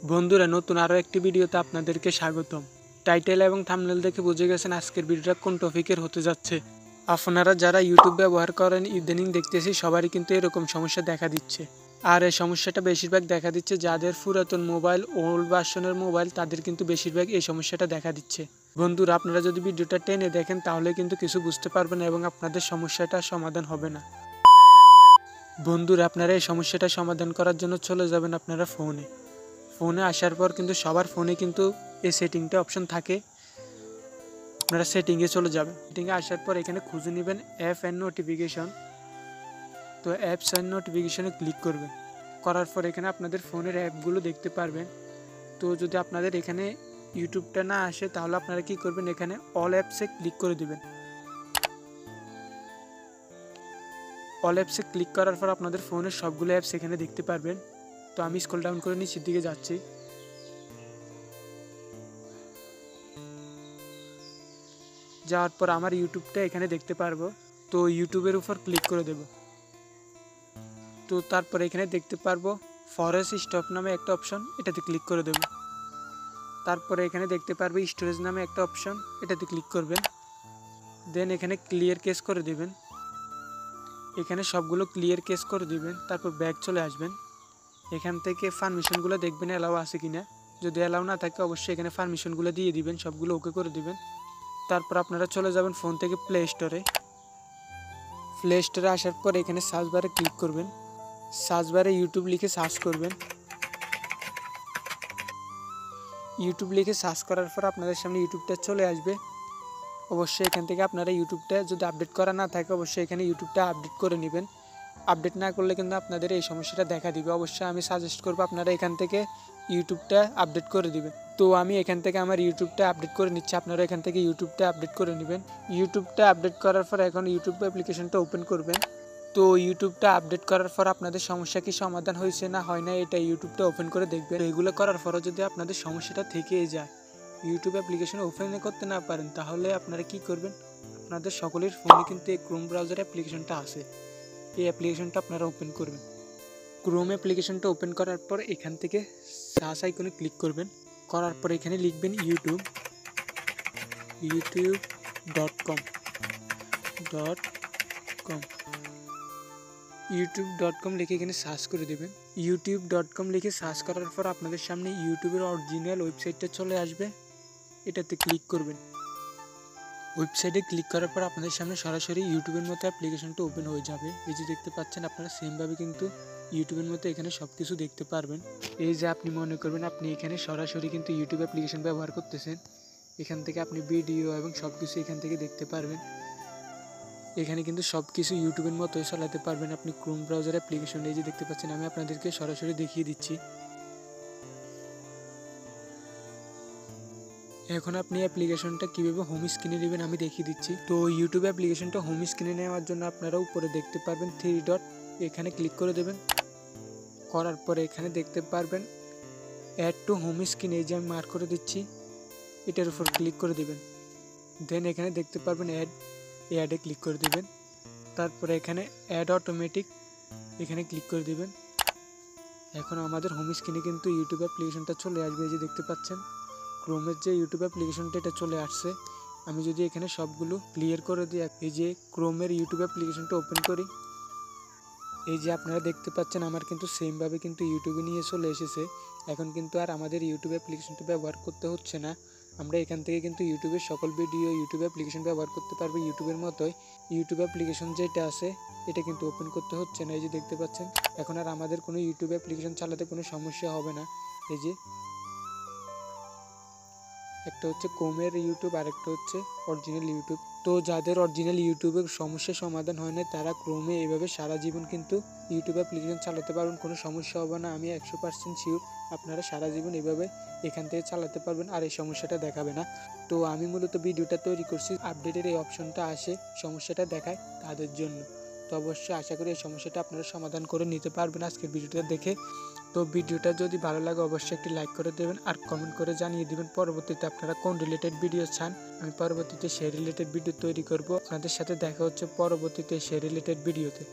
বন্ধুরা, নতুন আরও একটি ভিডিওতে আপনাদেরকে স্বাগতম। টাইটেল এবং থাম্বনেল দেখে বুঝে গেছেন আজকের ভিডিওটা কোন টপিকের হতে যাচ্ছে। আপনারা যারা ইউটিউব ব্যবহার করেন, ইদানিং দেখতেছি সবারই কিন্তু এরকম সমস্যা দেখা দিচ্ছে। আর এই সমস্যাটা বেশিরভাগ দেখা দিচ্ছে যাদের পুরাতন মোবাইল, ওল্ড ভার্সনের মোবাইল, তাদের কিন্তু বেশিরভাগ এই সমস্যাটা দেখা দিচ্ছে। বন্ধুরা, আপনারা যদি ভিডিওটা টেনে দেখেন তাহলে কিন্তু কিছু বুঝতে পারবেন এবং আপনাদের সমস্যাটা সমাধান হবে না। বন্ধুরা, আপনারা এই সমস্যাটা সমাধান করার জন্য চলে যাবেন আপনারা ফোনে আসার পর কিন্তু সবার ফোনে কিন্তু এই সেটিংটা অপশন থাকে। আপনারা সেটিংয়ে চলে যাবেন। সেটিংয়ে আসার পর এখানে খুঁজে নেবেন অ্যাপ অ্যান্ড নোটিফিকেশন। তো অ্যাপস অ্যান্ড নোটিফিকেশনে ক্লিক করবেন। করার পর এখানে আপনাদের ফোনের অ্যাপগুলো দেখতে পারবেন। তো যদি আপনাদের এখানে ইউটিউবটা না আসে তাহলে আপনারা কি করবেন, এখানে অল অ্যাপসে ক্লিক করে দিবেন। অল অ্যাপসে ক্লিক করার পর আপনাদের ফোনের সবগুলো অ্যাপস এখানে দেখতে পারবেন। তো আমি স্ক্রল ডাউন করে নিচের দিকে যাচ্ছি। যাওয়ার পর আমার ইউটিউবটা এখানে দেখতে পারবো। তো ইউটিউবের উপর ক্লিক করে দেব। তো তারপর এখানে দেখতে পারবো ফরেস্ট স্টপ নামে একটা অপশন, এটাতে ক্লিক করে দেব। তারপরে এখানে দেখতে পারবো স্টোরেজ নামে একটা অপশন, এটাতে ক্লিক করবেন। দেন এখানে ক্লিয়ার কেস করে দিবেন। এখানে সবগুলো ক্লিয়ার কেস করে দিবেন। তারপর ব্যাক চলে আসবেন। এখান থেকে পারমিশনগুলো দেখবেন অ্যালাউ আছে কিনা। যদি অ্যালাউ না থাকে অবশ্যই এখানে পারমিশনগুলো দিয়ে দিবেন, সবগুলো ওকে করে দিবেন। তারপর আপনারা চলে যাবেন ফোন থেকে প্লে স্টোরে আসার পর এখানে সার্চ বারে ক্লিক করবেন। সার্চ বারে ইউটিউব লিখে সার্চ করবেন। ইউটিউব লিখে সার্চ করার পর আপনাদের সামনে ইউটিউবটা চলে আসবে। অবশ্যই এখান থেকে আপনারা ইউটিউবটা যদি আপডেট করা না থাকে অবশ্যই এখানে ইউটিউবটা আপডেট করে নেবেন। আপডেট না করলে কিন্তু আপনাদের এই সমস্যাটা দেখা দিবে। অবশ্যই আমি সাজেস্ট করবো আপনারা এখান থেকে ইউটিউবটা আপডেট করে দিবেন। তো আমি এখান থেকে আমার ইউটিউবটা আপডেট করে নিচ্ছি, আপনারা এখান থেকে ইউটিউবটা আপডেট করে নেবেন। ইউটিউবটা আপডেট করার পর এখন ইউটিউব অ্যাপ্লিকেশনটা ওপেন করবেন। তো ইউটিউবটা আপডেট করার পর আপনাদের সমস্যা কি সমাধান হয়েছে না হয় না এটা ইউটিউবটা ওপেন করে দেখবেন। এগুলো করার পরও যদি আপনাদের সমস্যাটা থেকেই যায়, ইউটিউব অ্যাপ্লিকেশন ওপেন করতে না পারেন, তাহলে আপনারা কি করবেন, আপনাদের সকলের ফোনে কিন্তু এই ক্রোম ব্রাউজার অ্যাপ্লিকেশনটা আছে। এই অ্যাপ্লিকেশনটা আপনারা ওপেন করবেন। ক্রোম অ্যাপ্লিকেশনটা ওপেন করার পর এখান থেকে সার্চ আইকনে ক্লিক করবেন। করার পর এখানে লিখবেন youtube.com youtube.com লিখে এখানে সার্চ করে দেবেন। youtube.com লিখে সার্চ করার পর আপনাদের সামনে ইউটিউবের অরিজিনাল ওয়েবসাইটটা চলে আসবে, এটাতে ক্লিক করবেন। ওয়েবসাইটে ক্লিক করার পর আপনাদের সামনে সরাসরি ইউটিউবের মতো অ্যাপ্লিকেশনটা ওপেন হয়ে যাবে। এই যে দেখতে পাচ্ছেন আপনারা সেমভাবে কিন্তু ইউটিউবের মতো এখানে সব কিছু দেখতে পারবেন। এই যে আপনি মনে করবেন আপনি এখানে সরাসরি কিন্তু ইউটিউব অ্যাপ্লিকেশন ব্যবহার করতেছেন, এখান থেকে আপনি ভিডিও এবং সব কিছু এখান থেকে দেখতে পারবেন। এখানে কিন্তু সব কিছু ইউটিউবের মতোই চালাতে পারবেন আপনি ক্রোম ব্রাউজার অ্যাপ্লিকেশন। এই যে দেখতে পাচ্ছেন আমি আপনাদেরকে সরাসরি দেখিয়ে দিচ্ছি। এখন আপনি অ্যাপ্লিকেশনটা কীভাবে হোম স্ক্রিনে নেবেন আমি দেখিয়ে দিচ্ছি। তো ইউটিউব অ্যাপ্লিকেশনটা হোম স্ক্রিনে নেওয়ার জন্য আপনারা উপরে দেখতে পারবেন 3 ডট, এখানে ক্লিক করে দেবেন। করার পরে এখানে দেখতে পারবেন অ্যাড টু হোম স্ক্রিন, এই যে আমি মার্ক করে দিচ্ছি, এটার উপর ক্লিক করে দেবেন। দেন এখানে দেখতে পারবেন অ্যাডে ক্লিক করে দেবেন। তারপরে এখানে অ্যাড অটোমেটিক, এখানে ক্লিক করে দেবেন। এখন আমাদের হোম স্ক্রিনে কিন্তু ইউটিউব অ্যাপ্লিকেশনটা চলে আসবে। এই যে দেখতে পাচ্ছেন ক্রোমের যে ইউটিউব অ্যাপ্লিকেশনটা এটা চলে আসছে। আমি যদি এখানে সবগুলো ক্লিয়ার করে দিই, এই যে ক্রোমের ইউটিউব অ্যাপ্লিকেশনটা ওপেন করি, এই যে আপনারা দেখতে পাচ্ছেন আমার কিন্তু সেমভাবে কিন্তু ইউটিউবে নিয়ে চলে এসেছে। এখন কিন্তু আর আমাদের ইউটিউব অ্যাপ্লিকেশনটা ব্যবহার করতে হচ্ছে না। আমরা এখান থেকে কিন্তু ইউটিউবের সকল ভিডিও ইউটিউব অ্যাপ্লিকেশন ব্যবহার করতে পারবো ইউটিউবের মতোই। ইউটিউব অ্যাপ্লিকেশন যেটা আছে এটা কিন্তু ওপেন করতে হচ্ছে না। এই যে দেখতে পাচ্ছেন এখন আর আমাদের কোনো ইউটিউব অ্যাপ্লিকেশন চালাতে কোনো সমস্যা হবে না। এই যে একটা হচ্ছে ক্রোমের ইউটিউব আর একটা হচ্ছে অরিজিনাল ইউটিউব। তো যাদের অরিজিনাল ইউটিউবের সমস্যা সমাধান হয় না তারা ক্রোমে এভাবে সারা জীবন কিন্তু ইউটিউব অ্যাপ্লিকেশন চালাতে পারবেন, কোনো সমস্যা হবে না। আমি 100% শিওর আপনারা সারা জীবন এভাবে এখান থেকে চালাতে পারবেন আর এই সমস্যাটা দেখাবে না। তো আমি মূলত ভিডিওটা তৈরি করছি আপডেটের এই অপশনটা আসে সমস্যাটা দেখায় তাদের জন্য। তো অবশ্যই আশা করি এই সমস্যাটা আপনারা সমাধান করে নিতে পারবেন আজকের ভিডিওটা দেখে। তো ভিডিওটা যদি ভালো লাগে অবশ্যই একটি লাইক করে দেবেন আর কমেন্ট করে জানিয়ে দেবেন পরবর্তীতে আপনারা কোন রিলেটেড ভিডিও চান। আমি পরবর্তীতে সেই রিলেটেড ভিডিও তৈরি করব। আপনাদের সাথে দেখা হচ্ছে পরবর্তীতে সেই রিলেটেড ভিডিওতে।